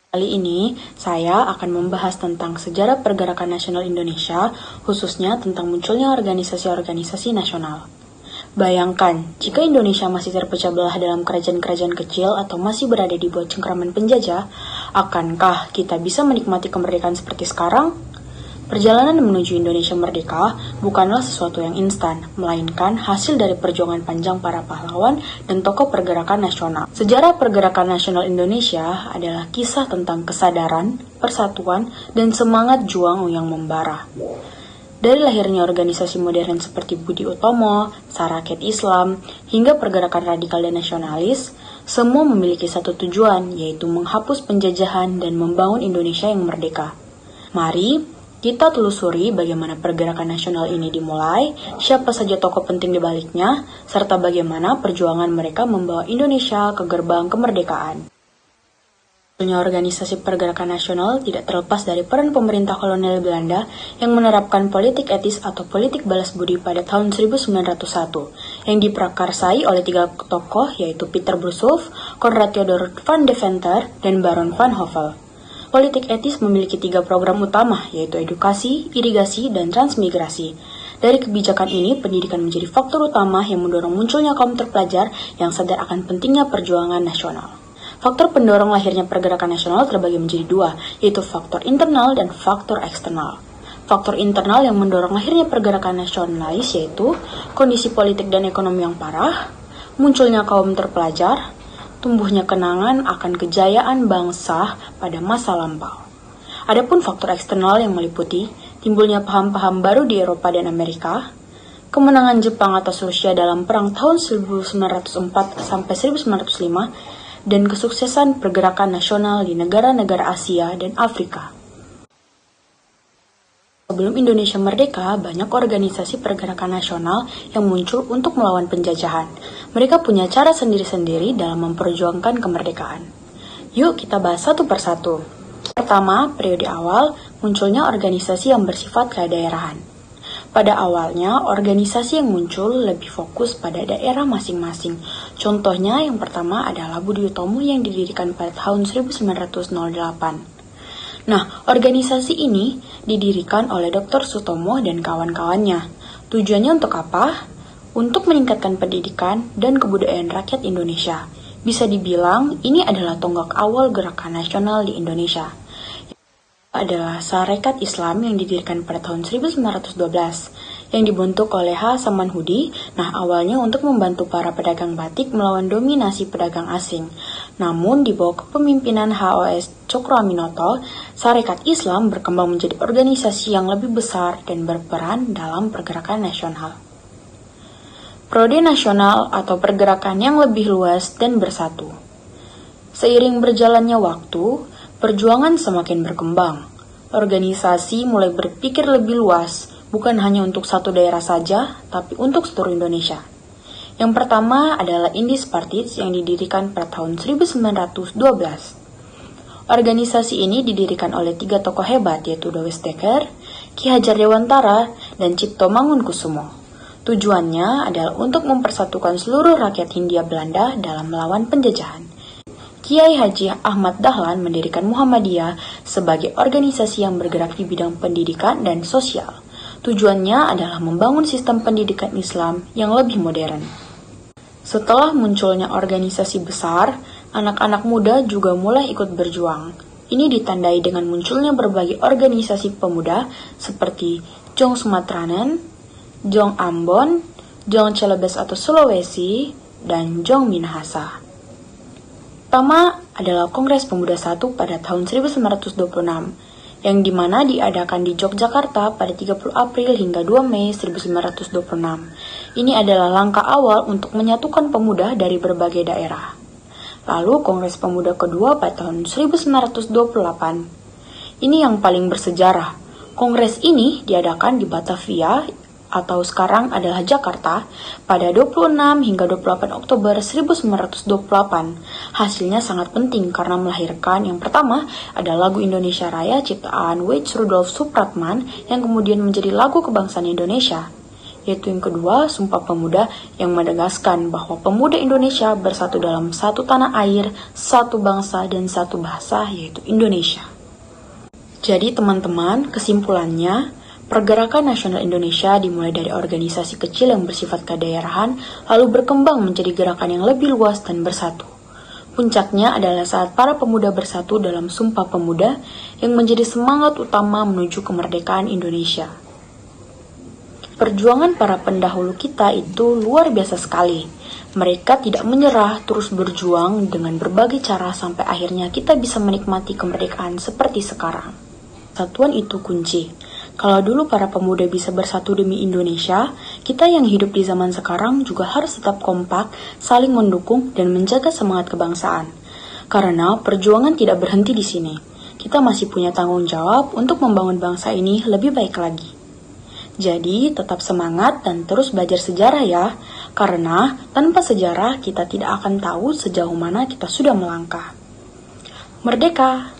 Kali ini, saya akan membahas tentang sejarah pergerakan nasional Indonesia, khususnya tentang munculnya organisasi-organisasi nasional. Bayangkan, jika Indonesia masih terpecah belah dalam kerajaan-kerajaan kecil atau masih berada di bawah cengkraman penjajah, akankah kita bisa menikmati kemerdekaan seperti sekarang? Perjalanan menuju Indonesia merdeka bukanlah sesuatu yang instan, melainkan hasil dari perjuangan panjang para pahlawan dan tokoh pergerakan nasional. Sejarah pergerakan nasional Indonesia adalah kisah tentang kesadaran, persatuan, dan semangat juang yang membara. Dari lahirnya organisasi modern seperti Budi Utomo, Saraket Islam, hingga pergerakan radikal dan nasionalis, semua memiliki satu tujuan, yaitu menghapus penjajahan dan membangun Indonesia yang merdeka. Mari kita telusuri bagaimana pergerakan nasional ini dimulai, siapa saja tokoh penting di baliknya, serta bagaimana perjuangan mereka membawa Indonesia ke gerbang kemerdekaan. Organisasi pergerakan nasional tidak terlepas dari peran pemerintah kolonial Belanda yang menerapkan politik etis atau politik balas budi pada tahun 1901, yang diprakarsai oleh tiga tokoh yaitu Pieter Brusshoff, Konrad Theodor van Deventer, dan Baron van Hove. Politik etis memiliki tiga program utama, yaitu edukasi, irigasi, dan transmigrasi. Dari kebijakan ini, pendidikan menjadi faktor utama yang mendorong munculnya kaum terpelajar yang sadar akan pentingnya perjuangan nasional. Faktor pendorong lahirnya pergerakan nasional terbagi menjadi dua, yaitu faktor internal dan faktor eksternal. Faktor internal yang mendorong lahirnya pergerakan nasionalis yaitu kondisi politik dan ekonomi yang parah, munculnya kaum terpelajar, tumbuhnya kenangan akan kejayaan bangsa pada masa lampau. Adapun faktor eksternal yang meliputi timbulnya paham-paham baru di Eropa dan Amerika, kemenangan Jepang atas Rusia dalam perang tahun 1904 sampai 1905, dan kesuksesan pergerakan nasional di negara-negara Asia dan Afrika. Sebelum Indonesia merdeka, banyak organisasi pergerakan nasional yang muncul untuk melawan penjajahan. Mereka punya cara sendiri-sendiri dalam memperjuangkan kemerdekaan. Yuk kita bahas satu persatu. Pertama, periode awal munculnya organisasi yang bersifat kedaerahan. Pada awalnya, organisasi yang muncul lebih fokus pada daerah masing-masing. Contohnya yang pertama adalah Budi Utomo yang didirikan pada tahun 1908. Nah, organisasi ini didirikan oleh Dr. Sutomo dan kawan-kawannya. Tujuannya untuk apa? Untuk meningkatkan pendidikan dan kebudayaan rakyat Indonesia. Bisa dibilang, ini adalah tonggak awal gerakan nasional di Indonesia. Adalah Sarekat Islam yang didirikan pada tahun 1912, yang dibentuk oleh H. Samanhudi. Nah, awalnya untuk membantu para pedagang batik melawan dominasi pedagang asing. Namun, di bawah kepemimpinan HOS Cokroaminoto, Sarekat Islam berkembang menjadi organisasi yang lebih besar dan berperan dalam pergerakan nasional. Prode nasional atau pergerakan yang lebih luas dan bersatu. Seiring berjalannya waktu, perjuangan semakin berkembang. Organisasi mulai berpikir lebih luas, bukan hanya untuk satu daerah saja, tapi untuk seluruh Indonesia. Yang pertama adalah Indies Partiz yang didirikan pada tahun 1912. Organisasi ini didirikan oleh tiga tokoh hebat yaitu Dowes Dekker, Ki Hajar Dewantara, dan Cipto Mangunkusumo. Tujuannya adalah untuk mempersatukan seluruh rakyat Hindia Belanda dalam melawan penjajahan. Kiai Haji Ahmad Dahlan mendirikan Muhammadiyah sebagai organisasi yang bergerak di bidang pendidikan dan sosial. Tujuannya adalah membangun sistem pendidikan Islam yang lebih modern. Setelah munculnya organisasi besar, anak-anak muda juga mulai ikut berjuang. Ini ditandai dengan munculnya berbagai organisasi pemuda seperti Jong Sumatranen, Jong Ambon, Jong Celebes atau Sulawesi, dan Jong Minahasa. Pertama adalah Kongres Pemuda I pada tahun 1926, yang dimana diadakan di Yogyakarta pada 30 April hingga 2 Mei 1926. Ini adalah langkah awal untuk menyatukan pemuda dari berbagai daerah. Lalu Kongres Pemuda kedua pada tahun 1928. Ini yang paling bersejarah. Kongres ini diadakan di Batavia atau sekarang adalah Jakarta pada 26 hingga 28 Oktober 1928. Hasilnya sangat penting karena melahirkan yang pertama ada lagu Indonesia Raya ciptaan W. Rudolf Supratman yang kemudian menjadi lagu kebangsaan Indonesia. yaitu yang kedua, Sumpah Pemuda yang menegaskan bahwa pemuda Indonesia bersatu dalam satu tanah air, satu bangsa, dan satu bahasa, yaitu Indonesia. Jadi teman-teman, kesimpulannya, Pergerakan Nasional Indonesia dimulai dari organisasi kecil yang bersifat kedaerahan, lalu berkembang menjadi gerakan yang lebih luas dan bersatu. Puncaknya adalah saat para pemuda bersatu dalam Sumpah Pemuda yang menjadi semangat utama menuju kemerdekaan Indonesia. Perjuangan para pendahulu kita itu luar biasa sekali. Mereka tidak menyerah, terus berjuang dengan berbagai cara sampai akhirnya kita bisa menikmati kemerdekaan seperti sekarang. Persatuan itu kunci. Kalau dulu para pemuda bisa bersatu demi Indonesia, kita yang hidup di zaman sekarang juga harus tetap kompak, saling mendukung, dan menjaga semangat kebangsaan. Karena perjuangan tidak berhenti di sini. Kita masih punya tanggung jawab untuk membangun bangsa ini lebih baik lagi. Jadi, tetap semangat dan terus belajar sejarah ya, karena tanpa sejarah kita tidak akan tahu sejauh mana kita sudah melangkah. Merdeka!